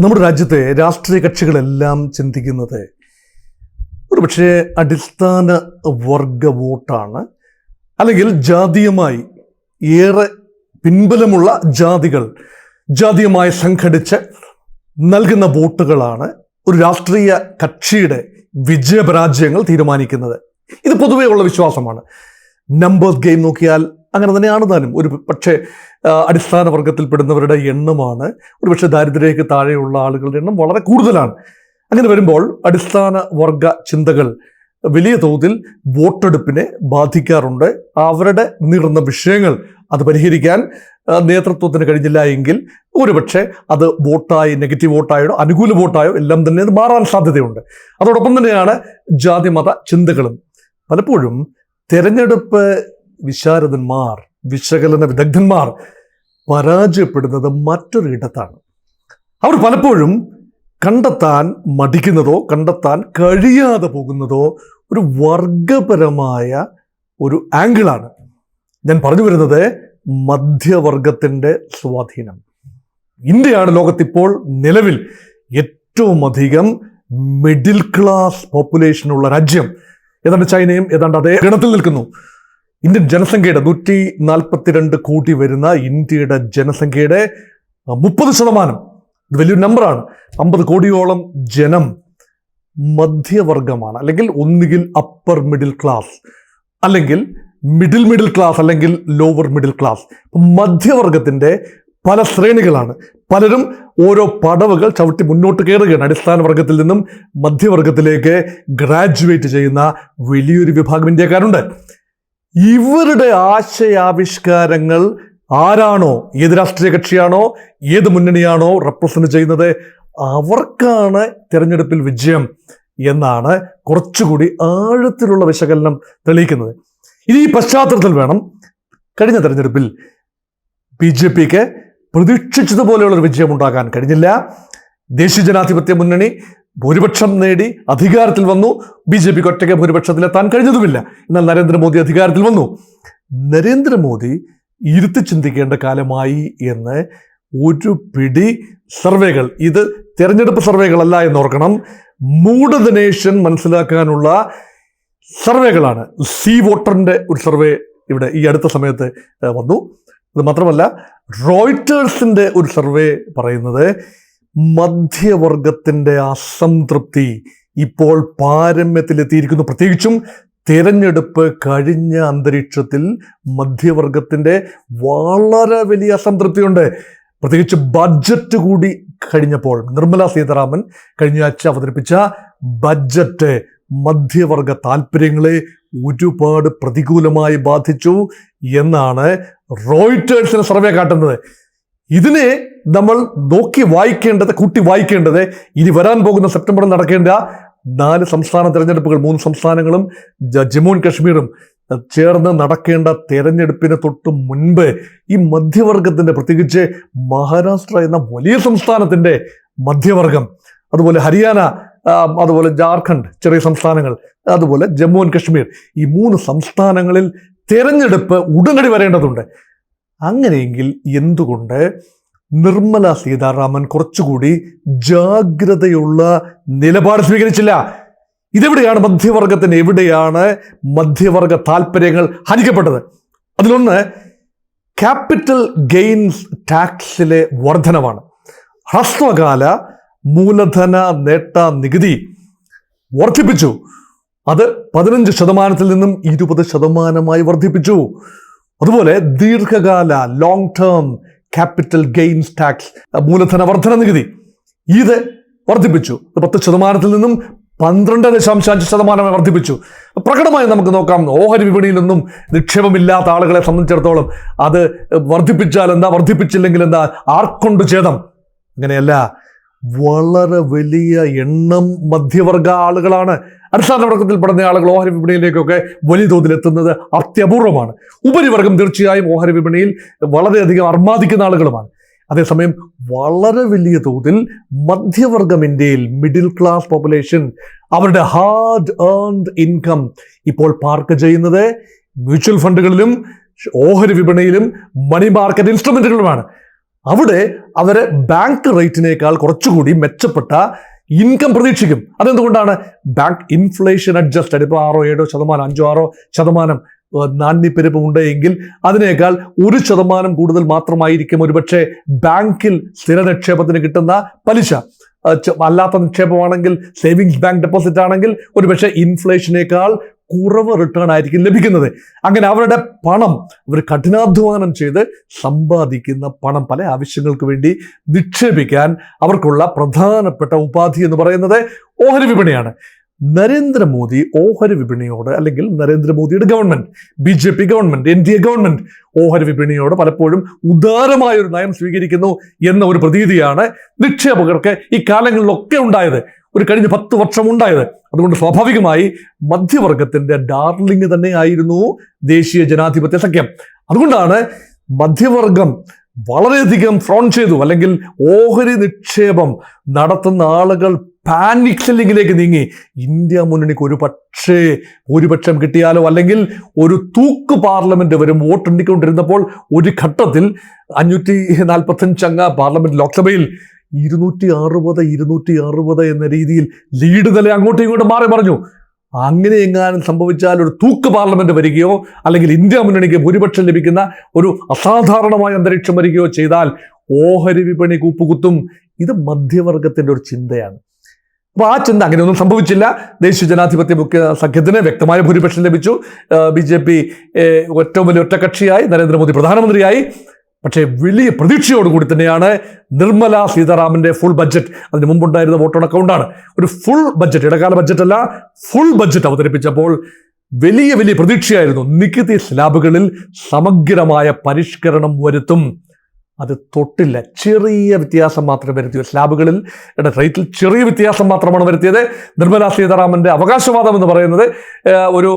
നമ്മുടെ രാജ്യത്തെ രാഷ്ട്രീയ കക്ഷികളെല്ലാം ചിന്തിക്കുന്നത് ഒരുപക്ഷെ അടിസ്ഥാന വർഗ വോട്ടാണ്, അല്ലെങ്കിൽ ജാതീയമായി ഏറെ പിൻബലമുള്ള ജാതീയമായി സംഘടിച്ച് നൽകുന്ന വോട്ടുകളാണ് ഒരു രാഷ്ട്രീയ കക്ഷിയുടെ വിജയപരാജയങ്ങൾ തീരുമാനിക്കുന്നത്. ഇത് പൊതുവേ ഉള്ള വിശ്വാസമാണ്. നമ്പേഴ്സ് ഗെയിം നോക്കിയാൽ അങ്ങനെ തന്നെയാണ് താനും. ഒരു പക്ഷേ അടിസ്ഥാന വർഗത്തിൽപ്പെടുന്നവരുടെ എണ്ണമാണ് ഒരുപക്ഷെ ദാരിദ്ര്യരേഖയ്ക്ക് താഴെയുള്ള ആളുകളുടെ എണ്ണം വളരെ കൂടുതലാണ്. അങ്ങനെ വരുമ്പോൾ അടിസ്ഥാന വർഗ ചിന്തകൾ വലിയ തോതിൽ വോട്ടെടുപ്പിനെ ബാധിക്കാറുണ്ട്. അവരുടെ നീറുന്ന വിഷയങ്ങൾ അത് പരിഹരിക്കാൻ നേതൃത്വത്തിന് കഴിഞ്ഞില്ല എങ്കിൽ ഒരുപക്ഷെ അത് വോട്ടായി, നെഗറ്റീവ് വോട്ടായോ അനുകൂല വോട്ടായോ എല്ലാം തന്നെ അത് മാറാൻ സാധ്യതയുണ്ട്. അതോടൊപ്പം തന്നെയാണ് ജാതിമത ചിന്തകളും. പലപ്പോഴും തെരഞ്ഞെടുപ്പ് വിശാരദന്മാർ, വിശകലന വിദഗ്ധന്മാർ പരാജയപ്പെടുന്നത് മറ്റൊരു ഇടത്താണ്. അവർ പലപ്പോഴും കണ്ടെത്താൻ മടിക്കുന്നതോ കണ്ടെത്താൻ കഴിയാതെ പോകുന്നതോ ഒരു വർഗപരമായ ഒരു ആംഗിളാണ്. ഞാൻ പറഞ്ഞു വരുന്നത് മധ്യവർഗത്തിൻ്റെ സ്വാധീനം. ഇന്ത്യയാണ് ലോകത്തിപ്പോൾ നിലവിൽ ഏറ്റവും അധികം മിഡിൽ ക്ലാസ് പോപ്പുലേഷനുള്ള രാജ്യം. ഏതാണ്ട് ചൈനയും ഏതാണ്ട് അതേ ഗണത്തിൽ നിൽക്കുന്നു. ഇന്ത്യൻ ജനസംഖ്യയുടെ 142 കോടി വരുന്ന ഇന്ത്യയുടെ ജനസംഖ്യയുടെ 30%, ഇത് വലിയൊരു നമ്പറാണ്. 50 കോടിയോളം ജനം മധ്യവർഗമാണ്, അല്ലെങ്കിൽ ഒന്നുകിൽ അപ്പർ മിഡിൽ ക്ലാസ്, അല്ലെങ്കിൽ മിഡിൽ ക്ലാസ്, അല്ലെങ്കിൽ ലോവർ മിഡിൽ ക്ലാസ്. മധ്യവർഗത്തിന്റെ പല ശ്രേണികളാണ്. പലരും ഓരോ പടവുകൾ ചവിട്ടി മുന്നോട്ട് കയറുകയാണ്. അടിസ്ഥാന വർഗത്തിൽ നിന്നും മധ്യവർഗത്തിലേക്ക് ഗ്രാജുവേറ്റ് ചെയ്യുന്ന വലിയൊരു വിഭാഗം ഇന്ത്യക്കാരുണ്ട്. ഇവരുടെ ആശയാവിഷ്കാരങ്ങൾ ആരാണോ, ഏത് രാഷ്ട്രീയ കക്ഷിയാണോ, ഏത് മുന്നണിയാണോ റെപ്രസെന്റ് ചെയ്യുന്നത്, അവർക്കാണ് തിരഞ്ഞെടുപ്പിൽ വിജയം എന്നാണ് കുറച്ചുകൂടി ആഴത്തിലുള്ള വിശകലനം തെളിയിക്കുന്നത്. ഇനി ഈ പശ്ചാത്തലത്തിൽ വേണം കഴിഞ്ഞ തെരഞ്ഞെടുപ്പിൽ BJPക്ക് പ്രതീക്ഷിച്ചതുപോലെയുള്ളൊരു വിജയം ഉണ്ടാകാൻ കഴിഞ്ഞില്ല. ദേശീയ ജനാധിപത്യ മുന്നണി ഭൂരിപക്ഷം നേടി അധികാരത്തിൽ വന്നു. BJPക്ക് ഒറ്റയ്ക്ക് ഭൂരിപക്ഷത്തിലെത്താൻ കഴിഞ്ഞതുമില്ല. എന്നാൽ നരേന്ദ്രമോദി അധികാരത്തിൽ വന്നു. നരേന്ദ്രമോദി ഇരുത്തി ചിന്തിക്കേണ്ട കാലമായി എന്ന് ഒരു പിടി സർവേകൾ, ഇത് തെരഞ്ഞെടുപ്പ് സർവേകളല്ല എന്നോർക്കണം, മൂഡ് ദ നേഷൻ മനസ്സിലാക്കാനുള്ള സർവേകളാണ്. സി വോട്ടറിന്റെ ഒരു സർവേ ഇവിടെ ഈ അടുത്ത സമയത്ത് വന്നു. അത് മാത്രമല്ല, റോയിറ്റേഴ്സിന്റെ ഒരു സർവേ പറയുന്നത് മധ്യവർഗത്തിന്റെ അസംതൃപ്തി ഇപ്പോൾ പാരമ്യത്തിലെത്തിയിരിക്കുന്നു. പ്രത്യേകിച്ചും തെരഞ്ഞെടുപ്പ് കഴിഞ്ഞ അന്തരീക്ഷത്തിൽ മധ്യവർഗത്തിന്റെ വളരെ വലിയ അസംതൃപ്തിയുണ്ട്. പ്രത്യേകിച്ച് ബഡ്ജറ്റ് കൂടി കഴിഞ്ഞപ്പോൾ നിർമ്മല സീതാരാമൻ കഴിഞ്ഞ ആഴ്ച അവതരിപ്പിച്ച ബഡ്ജറ്റ് മധ്യവർഗ താല്പര്യങ്ങളെ ഒരുപാട് പ്രതികൂലമായി ബാധിച്ചു എന്നാണ് റോയിറ്റേഴ്സിന് സർവേ കാട്ടുന്നത്. ഇതിനെ നമ്മൾ കൂട്ടി വായിക്കേണ്ടത് ഇനി വരാൻ പോകുന്ന സെപ്റ്റംബറിൽ നടക്കേണ്ട 4 സംസ്ഥാന തെരഞ്ഞെടുപ്പുകൾ, 3 സംസ്ഥാനങ്ങളും ജമ്മു ആൻഡ് കശ്മീരും ചേർന്ന് നടക്കേണ്ട തെരഞ്ഞെടുപ്പിന് തൊട്ട് മുൻപ് ഈ മധ്യവർഗത്തിന്റെ, പ്രത്യേകിച്ച് മഹാരാഷ്ട്ര എന്ന വലിയ സംസ്ഥാനത്തിന്റെ മധ്യവർഗം, അതുപോലെ ഹരിയാന, അതുപോലെ ജാർഖണ്ഡ് ചെറിയ സംസ്ഥാനങ്ങൾ, അതുപോലെ ജമ്മു ആൻഡ് കശ്മീർ, ഈ 3 സംസ്ഥാനങ്ങളിൽ തെരഞ്ഞെടുപ്പ് ഉടനടി വരേണ്ടതുണ്ട്. അങ്ങനെയെങ്കിൽ എന്തുകൊണ്ട് നിർമ്മല സീതാരാമൻ കുറച്ചുകൂടി ജാഗ്രതയുള്ള നിലപാട് സ്വീകരിച്ചില്ല? ഇതെവിടെയാണ് മധ്യവർഗത്തിന്, എവിടെയാണ് മധ്യവർഗ താല്പര്യങ്ങൾ ഹനിക്കപ്പെട്ടത്? അതിലൊന്ന് ക്യാപിറ്റൽ ഗെയിൻസ് ടാക്സിലെ വർധനവാണ്. ഹ്രസ്വകാല മൂലധന നേട്ട നികുതി വർദ്ധിപ്പിച്ചു. അത് 15% നിന്നും 20% വർദ്ധിപ്പിച്ചു. അതുപോലെ ദീർഘകാല long term capital gains tax, മൂലധന വർധന നികുതി, ഇത് വർദ്ധിപ്പിച്ചു. 10% നിന്നും 12.5% വർദ്ധിപ്പിച്ചു. പ്രകടമായി നമുക്ക് നോക്കാം, ഓഹരി വിപണിയിലൊന്നും നിക്ഷേപമില്ലാത്ത ആളുകളെ സംബന്ധിച്ചിടത്തോളം അത് വർദ്ധിപ്പിച്ചാൽ എന്താ, വർദ്ധിപ്പിച്ചില്ലെങ്കിൽ എന്താ, ആർക്കൊണ്ട് ഛേദം? അങ്ങനെയല്ല, വളരെ വലിയ എണ്ണം മധ്യവർഗ ആളുകളാണ്. അടിസ്ഥാന വർഗത്തിൽപ്പെടുന്ന ആളുകൾ ഓഹരി വിപണിയിലേക്കൊക്കെ വലിയ തോതിൽ എത്തുന്നത് അത്യപൂർവമാണ്. ഉപരിവർഗം തീർച്ചയായും ഓഹരി വിപണിയിൽ വളരെയധികം അർമാദിക്കുന്ന ആളുകളുമാണ്. അതേസമയം വളരെ വലിയ തോതിൽ മധ്യവർഗം, ഇന്ത്യയിൽ മിഡിൽ ക്ലാസ് പോപ്പുലേഷൻ, അവരുടെ ഹാർഡ് ഏൺഡ് ഇൻകം ഇപ്പോൾ പാർക്ക് ചെയ്യുന്നത് മ്യൂച്വൽ ഫണ്ടുകളിലും ഓഹരി വിപണിയിലും മണി മാർക്കറ്റ് ഇൻസ്ട്രുമെന്റുകളുമാണ്. അവിടെ അവരെ ബാങ്ക് റേറ്റിനേക്കാൾ കുറച്ചുകൂടി മെച്ചപ്പെട്ട ഇൻകം പ്രതീക്ഷിക്കും. അതെന്തുകൊണ്ടാണ്? Bank inflation adjusted. ഇപ്പോൾ 6-7%, 5-6% നാണ്യപ്പെരുപ്പം ഉണ്ടെങ്കിൽ അതിനേക്കാൾ 1% കൂടുതൽ മാത്രമായിരിക്കും ഒരുപക്ഷെ ബാങ്കിൽ സ്ഥിര നിക്ഷേപത്തിന് കിട്ടുന്ന പലിശ. അല്ലാത്ത നിക്ഷേപമാണെങ്കിൽ, സേവിങ്സ് ബാങ്ക് ഡെപ്പോസിറ്റ് ആണെങ്കിൽ ഒരുപക്ഷെ ഇൻഫ്ലേഷനേക്കാൾ കുറവ് റിട്ടേൺ ആയിരിക്കും ലഭിക്കുന്നത്. അങ്ങനെ അവരുടെ പണം, അവർ കഠിനാധ്വാനം ചെയ്ത് സമ്പാദിക്കുന്ന പണം പല ആവശ്യങ്ങൾക്ക് വേണ്ടി നിക്ഷേപിക്കാൻ അവർക്കുള്ള പ്രധാനപ്പെട്ട ഉപാധി എന്ന് പറയുന്നത് ഓഹരി വിപണിയാണ്. നരേന്ദ്രമോദി ഓഹരി വിപണിയോട്, അല്ലെങ്കിൽ നരേന്ദ്രമോദിയുടെ government, BJP government, NDA government ഓഹരി വിപണിയോട് പലപ്പോഴും ഉദാരമായ ഒരു നയം സ്വീകരിക്കുന്നു എന്ന ഒരു പ്രതീതിയാണ് നിക്ഷേപകർക്ക് ഈ കാലങ്ങളിലൊക്കെ ഉണ്ടായത്, ഒരു കഴിഞ്ഞ 10 വർഷം ഉണ്ടായത്. അതുകൊണ്ട് സ്വാഭാവികമായി മധ്യവർഗത്തിന്റെ ഡാർലിംഗ് തന്നെയായിരുന്നു ദേശീയ ജനാധിപത്യ സഖ്യം. അതുകൊണ്ടാണ് മധ്യവർഗം വളരെയധികം ഫ്രോൺ ചെയ്തു, അല്ലെങ്കിൽ ഓഹരി നിക്ഷേപം നടത്തുന്ന ആളുകൾ പാനിക് സെല്ലിങ്ങിലേക്ക് നീങ്ങി. ഇന്ത്യ മുന്നണിക്ക് ഭൂരിപക്ഷം കിട്ടിയാലോ, അല്ലെങ്കിൽ ഒരു തൂക്ക് പാർലമെന്റ് വരും വോട്ടെണ്ണിക്കൊണ്ടിരുന്നപ്പോൾ ഒരു ഘട്ടത്തിൽ 545 അംഗ പാർലമെന്റ് ലോക്സഭയിൽ 260 എന്ന രീതിയിൽ ലീഡ് നില അങ്ങോട്ടും ഇങ്ങോട്ടും മാറി പറഞ്ഞു. അങ്ങനെ എങ്ങാനും സംഭവിച്ചാൽ ഒരു തൂക്ക് പാർലമെന്റ് വരികയോ, അല്ലെങ്കിൽ ഇന്ത്യ മുന്നണിക്ക് ഭൂരിപക്ഷം ലഭിക്കുന്ന ഒരു അസാധാരണമായ അന്തരീക്ഷം വരികയോ ചെയ്താൽ ഓഹരി വിപണി കൂപ്പുകുത്തും. ഇത് മധ്യവർഗത്തിന്റെ ഒരു ചിന്തയാണ്. അപ്പൊ ആ ചിന്ത അങ്ങനെയൊന്നും സംഭവിച്ചില്ല. ദേശീയ ജനാധിപത്യ സഖ്യത്തിന് വ്യക്തമായ ഭൂരിപക്ഷം ലഭിച്ചു. BJP ഏറ്റവും വലിയ ഒറ്റക്കക്ഷിയായി, നരേന്ദ്രമോദി പ്രധാനമന്ത്രിയായി. പക്ഷേ വലിയ പ്രതീക്ഷയോടുകൂടി തന്നെയാണ് നിർമ്മല സീതാരാമന്റെ ഫുൾ ബഡ്ജറ്റ്, അതിന് മുമ്പുണ്ടായിരുന്ന വോട്ട് അക്കൗണ്ടാണ്, ഒരു ഫുൾ ബഡ്ജറ്റ്, ഇടക്കാല ബഡ്ജറ്റ് അല്ല, ഫുൾ ബഡ്ജറ്റ് അവതരിപ്പിച്ചപ്പോൾ വലിയ പ്രതീക്ഷയായിരുന്നു. നികുതി സ്ലാബുകളിൽ സമഗ്രമായ പരിഷ്കരണം വരുത്തും. അത് തൊട്ടില്ല. ചെറിയ വ്യത്യാസം മാത്രമേ വരുത്തിയൂ. സ്ലാബുകളിൽ റേറ്റിൽ ചെറിയ വ്യത്യാസം മാത്രമാണ് വരുത്തിയത്. നിർമ്മല സീതാരാമന്റെ അവകാശവാദം എന്ന് പറയുന്നത് ഒരു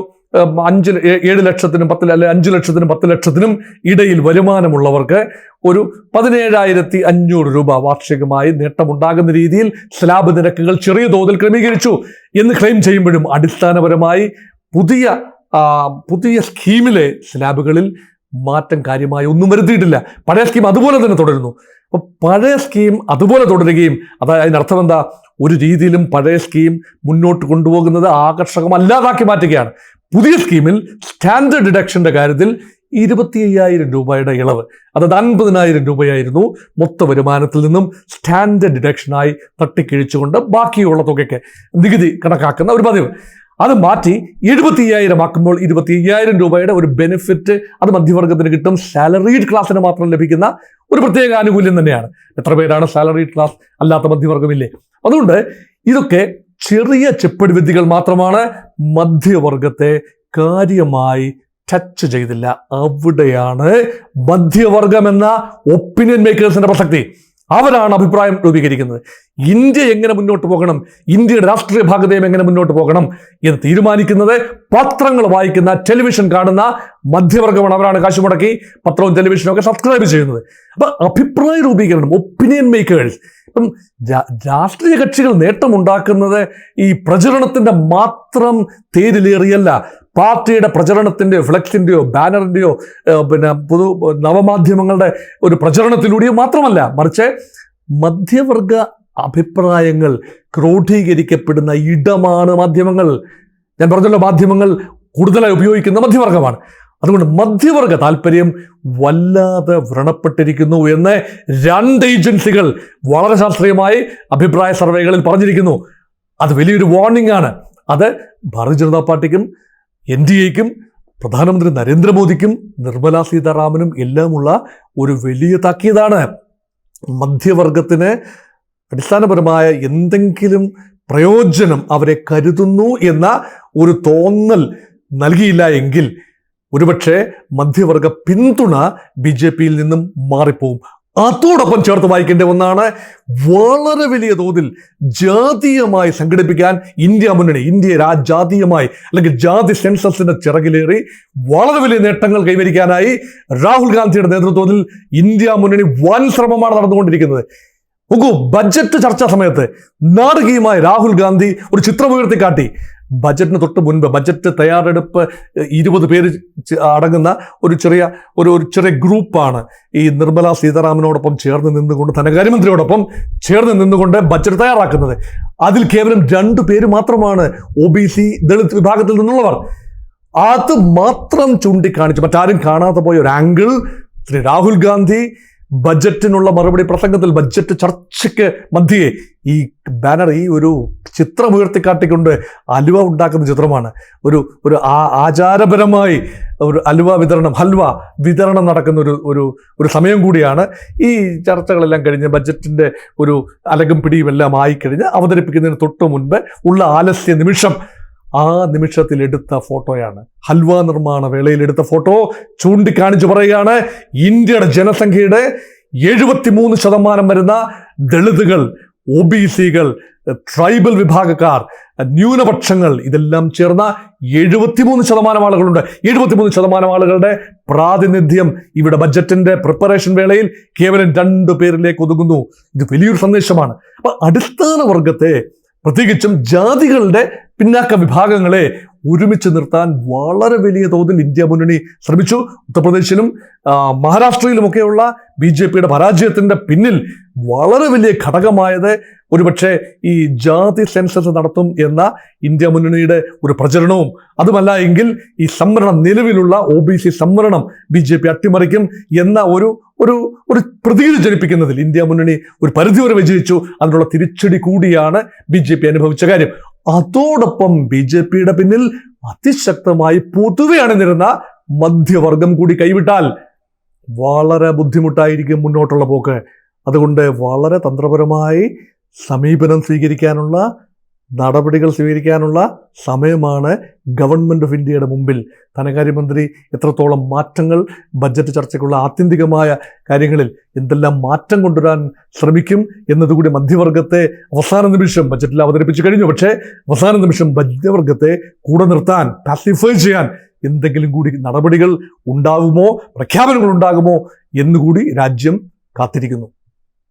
7 ലക്ഷത്തിനും 5 ലക്ഷത്തിനും 10 ലക്ഷത്തിനും ഇടയിൽ വരുമാനമുള്ളവർക്ക് ഒരു 17,500 രൂപ വാർഷികമായി നേട്ടമുണ്ടാകുന്ന രീതിയിൽ സ്ലാബ് നിരക്കുകൾ ചെറിയ തോതിൽ ക്രമീകരിച്ചു എന്ന് ക്ലെയിം ചെയ്യുമ്പോഴും അടിസ്ഥാനപരമായി പുതിയ സ്കീമിലെ സ്ലാബുകളിൽ മാറ്റം കാര്യമായി ഒന്നും വരുത്തിയിട്ടില്ല. പഴയ സ്കീം അതുപോലെ തന്നെ തുടരുന്നു. അപ്പൊ പഴയ സ്കീം അതുപോലെ തുടരുകയും, അതിനർത്ഥം എന്താ? ഒരു രീതിയിലും പഴയ സ്കീം മുന്നോട്ട് കൊണ്ടുപോകുന്നത് ആകർഷകമല്ലാതാക്കി മാറ്റുകയാണ്. പുതിയ സ്കീമിൽ സ്റ്റാൻഡേർഡ് ഡിഡക്ഷന്റെ കാര്യത്തിൽ 25,000 രൂപയുടെ ഇളവ്, അതായത് 50,000 രൂപയായിരുന്നു മൊത്ത വരുമാനത്തിൽ നിന്നും സ്റ്റാൻഡേർഡ് ഡിഡക്ഷനായി തട്ടിക്കിഴിച്ചുകൊണ്ട് ബാക്കിയുള്ള തുകയ്ക്ക് നികുതി കണക്കാക്കുന്ന ഒരു പതിവ്. അത് മാറ്റി 75,000 ആക്കുമ്പോൾ 25,000 രൂപയുടെ ഒരു ബെനിഫിറ്റ് അത് മധ്യവർഗത്തിന് കിട്ടും. സാലറീഡ് ക്ലാസ്സിന് മാത്രം ലഭിക്കുന്ന ഒരു പ്രത്യേക ആനുകൂല്യം തന്നെയാണ്. എത്ര പേരാണ് സാലറീഡ് ക്ലാസ് അല്ലാത്ത മധ്യവർഗമില്ലേ? അതുകൊണ്ട് ഇതൊക്കെ ചെറിയ ചെപ്പടി വിദ്യകൾ മാത്രമാണ്, മധ്യവർഗത്തെ കാര്യമായി ടച്ച് ചെയ്തില്ല. അവിടെയാണ് മധ്യവർഗം എന്ന ഒപ്പീനിയൻ മേക്കേഴ്സിന്റെ പ്രസക്തി. അവരാണ് അഭിപ്രായം രൂപീകരിക്കുന്നത്. ഇന്ത്യ എങ്ങനെ മുന്നോട്ട് പോകണം, ഇന്ത്യയുടെ രാഷ്ട്രീയ ഭാഗതയും എങ്ങനെ മുന്നോട്ട് പോകണം എന്ന് തീരുമാനിക്കുന്നത് പത്രങ്ങൾ വായിക്കുന്ന, ടെലിവിഷൻ കാണുന്ന മധ്യവർഗമാണ്. അവരാണ് കാശ് മുടക്കി പത്രവും ടെലിവിഷനും ഒക്കെ സബ്സ്ക്രൈബ് ചെയ്യുന്നത്. അപ്പൊ അഭിപ്രായ രൂപീകരണം, ഒപ്പീനിയൻ മേക്കേഴ്സ്. ഇപ്പം രാഷ്ട്രീയ കക്ഷികൾ നേട്ടമുണ്ടാക്കുന്നത് ഈ പ്രചരണത്തിന്റെ മാത്രം തേരിലേറിയല്ല, പാർട്ടിയുടെ പ്രചരണത്തിൻ്റെയോ ഫ്ലെക്സിൻ്റെയോ ബാനറിൻ്റെയോ നവമാധ്യമങ്ങളുടെ ഒരു പ്രചരണത്തിലൂടെയോ മാത്രമല്ല, മറിച്ച് മധ്യവർഗ അഭിപ്രായങ്ങൾ ക്രോഡീകരിക്കപ്പെടുന്ന ഇടമാണ് മാധ്യമങ്ങൾ. ഞാൻ പറഞ്ഞല്ലോ, മാധ്യമങ്ങൾ കൂടുതലായി ഉപയോഗിക്കുന്ന മധ്യവർഗമാണ്. അതുകൊണ്ട് മധ്യവർഗ താല്പര്യം വല്ലാതെ വ്രണപ്പെട്ടിരിക്കുന്നു എന്ന് 2 ഏജൻസികൾ വളരെ ശാസ്ത്രീയമായി അഭിപ്രായ സർവേകളിൽ പറഞ്ഞിരിക്കുന്നു. അത് വലിയൊരു വാർണിംഗ് ആണ്. അത് ഭാരതീയ ജനതാ പാർട്ടിക്കും NDAയ്ക്കും പ്രധാനമന്ത്രി നരേന്ദ്രമോദിക്കും നിർമ്മല സീതാരാമനും എല്ലാമുള്ള ഒരു വലിയ താക്കീതാണ്. മധ്യവർഗത്തിന് അടിസ്ഥാനപരമായ എന്തെങ്കിലും പ്രയോജനം അവരെ കരുതുന്നു എന്ന ഒരു തോന്നൽ നൽകിയില്ല എങ്കിൽ ഒരുപക്ഷെ മധ്യവർഗ പിന്തുണ BJPയിൽ നിന്നും മാറിപ്പോവും. അതോടൊപ്പം ചേർത്ത് വായിക്കേണ്ട ഒന്നാണ്, വളരെ വലിയ തോതിൽ ജാതീയമായി സംഘടിപ്പിക്കാൻ ഇന്ത്യ മുന്നണി, ഇന്ത്യയെ ജാതീയമായി അല്ലെങ്കിൽ ജാതി സെൻസസിന്റെ ചിറകിലേറി വളരെ വലിയ നേട്ടങ്ങൾ കൈവരിക്കാനായി രാഹുൽ ഗാന്ധിയുടെ നേതൃത്വത്തിൽ ഇന്ത്യ മുന്നണി വൻ ശ്രമമാണ് നടന്നുകൊണ്ടിരിക്കുന്നത്. നോക്കൂ, ബഡ്ജറ്റ് ചർച്ചാ സമയത്ത് നാടകീയമായി രാഹുൽ ഗാന്ധി ഒരു ചിത്രം ഉയർത്തിക്കാട്ടി. ബജറ്റിന് തൊട്ട് മുൻപ് ബജറ്റ് തയ്യാറെടുപ്പ് 20 പേര് അടങ്ങുന്ന ഒരു ചെറിയ ഗ്രൂപ്പാണ് ഈ നിർമ്മല സീതാരാമനോടൊപ്പം ചേർന്ന് നിന്നുകൊണ്ട്, ധനകാര്യമന്ത്രിയോടൊപ്പം ചേർന്ന് നിന്നുകൊണ്ട് ബജറ്റ് തയ്യാറാക്കുന്നത്. അതിൽ കേവലം 2 പേര് മാത്രമാണ് OBC ദളിത് വിഭാഗത്തിൽ നിന്നുള്ളവർ. അത് മാത്രം ചൂണ്ടിക്കാണിച്ചു മറ്റാരും കാണാതെ പോയ ഒരു ആംഗിൾ ശ്രീ രാഹുൽ ഗാന്ധി ബജറ്റിനുള്ള മറുപടി പ്രസംഗത്തിൽ, ബജറ്റ് ചർച്ചയ്ക്ക് മധ്യേ ഈ ബാനർ, ഈ ഒരു ചിത്രം ഉയർത്തിക്കാട്ടിക്കൊണ്ട് ഹൽവ ഉണ്ടാക്കുന്ന ചിത്രമാണ്. ഒരു ആചാരപരമായി ഒരു ഹൽവ വിതരണം നടക്കുന്ന ഒരു സമയം കൂടിയാണ്. ഈ ചർച്ചകളെല്ലാം കഴിഞ്ഞ് ബജറ്റിന്റെ ഒരു അലകും പിടിയും എല്ലാം ആയിക്കഴിഞ്ഞ് അവതരിപ്പിക്കുന്നതിന് തൊട്ട് മുൻപ് ഉള്ള ആലസ്യ നിമിഷം, ആ നിമിഷത്തിൽ എടുത്ത ഫോട്ടോയാണ്. ഹൽവ നിർമ്മാണ വേളയിൽ എടുത്ത ഫോട്ടോ ചൂണ്ടിക്കാണിച്ചു പറയുകയാണ്, ഇന്ത്യയുടെ ജനസംഖ്യയുടെ 73% വരുന്ന ദളിതുകൾ, OBCകൾ, ട്രൈബൽ വിഭാഗക്കാർ, ന്യൂനപക്ഷങ്ങൾ, ഇതെല്ലാം ചേർന്ന 73% ആളുകളുണ്ട്. 73% ആളുകളുടെ പ്രാതിനിധ്യം ഇവിടെ ബജറ്റിന്റെ പ്രിപ്പറേഷൻ വേളയിൽ കേവലം 2 പേരിലേക്ക് ഒതുങ്ങുന്നു. ഇത് വലിയൊരു സന്ദേശമാണ്. അപ്പൊ അടിസ്ഥാന വർഗത്തെ, പ്രത്യേകിച്ചും ജാതികളുടെ പിന്നാക്ക വിഭാഗങ്ങളെ ഒരുമിച്ച് നിർത്താൻ വളരെ വലിയ തോതിൽ ഇന്ത്യ മുന്നണി ശ്രമിച്ചു. ഉത്തർപ്രദേശിലും മഹാരാഷ്ട്രയിലുമൊക്കെയുള്ള BJPയുടെ പരാജയത്തിന്റെ പിന്നിൽ വളരെ വലിയ ഘടകമായത് ഒരുപക്ഷെ ഈ ജാതി സെൻസസ് നടത്തും എന്ന ഇന്ത്യ മുന്നണിയുടെ ഒരു പ്രചരണവും, അതുമല്ല എങ്കിൽ ഈ സംവരണം, നിലവിലുള്ള OBC സംവരണം BJP അട്ടിമറിക്കും എന്ന ഒരു പ്രതീതി ജനിപ്പിക്കുന്നതിൽ ഇന്ത്യ മുന്നണി ഒരു പരിധിവരെ വിജയിച്ചു. അതിനുള്ള തിരിച്ചടി കൂടിയാണ് BJP അനുഭവിച്ച കാര്യം. അതോടൊപ്പം BJPയുടെ പിന്നിൽ അതിശക്തമായി പൊതുവെ അണിനിരുന്ന മധ്യവർഗം കൂടി കൈവിട്ടാൽ വളരെ ബുദ്ധിമുട്ടായിരിക്കും മുന്നോട്ടുള്ള പോക്ക്. അതുകൊണ്ട് വളരെ തന്ത്രപരമായി സമീപനം സ്വീകരിക്കാനുള്ള, നടപടികൾ സ്വീകരിക്കാനുള്ള സമയമാണ് ഗവൺമെന്റ് ഓഫ് ഇന്ത്യയുടെ മുമ്പിൽ. ധനകാര്യമന്ത്രി എത്രത്തോളം മാറ്റങ്ങൾ, ബജറ്റ് ചർച്ചയ്ക്കുള്ള ആത്യന്തികമായ കാര്യങ്ങളിൽ എന്തെല്ലാം മാറ്റം കൊണ്ടുവരാൻ ശ്രമിക്കും എന്നതുകൂടി മധ്യവർഗത്തെ അവസാന നിമിഷം ബജറ്റിൽ അവതരിപ്പിച്ചു കഴിഞ്ഞു. പക്ഷേ അവസാന നിമിഷം മധ്യവർഗത്തെ കൂടെ നിർത്താൻ, പാസിഫൈ ചെയ്യാൻ എന്തെങ്കിലും കൂടി നടപടികൾ ഉണ്ടാകുമോ, പ്രഖ്യാപനങ്ങൾ ഉണ്ടാകുമോ എന്നുകൂടി രാജ്യം കാത്തിരിക്കുന്നു.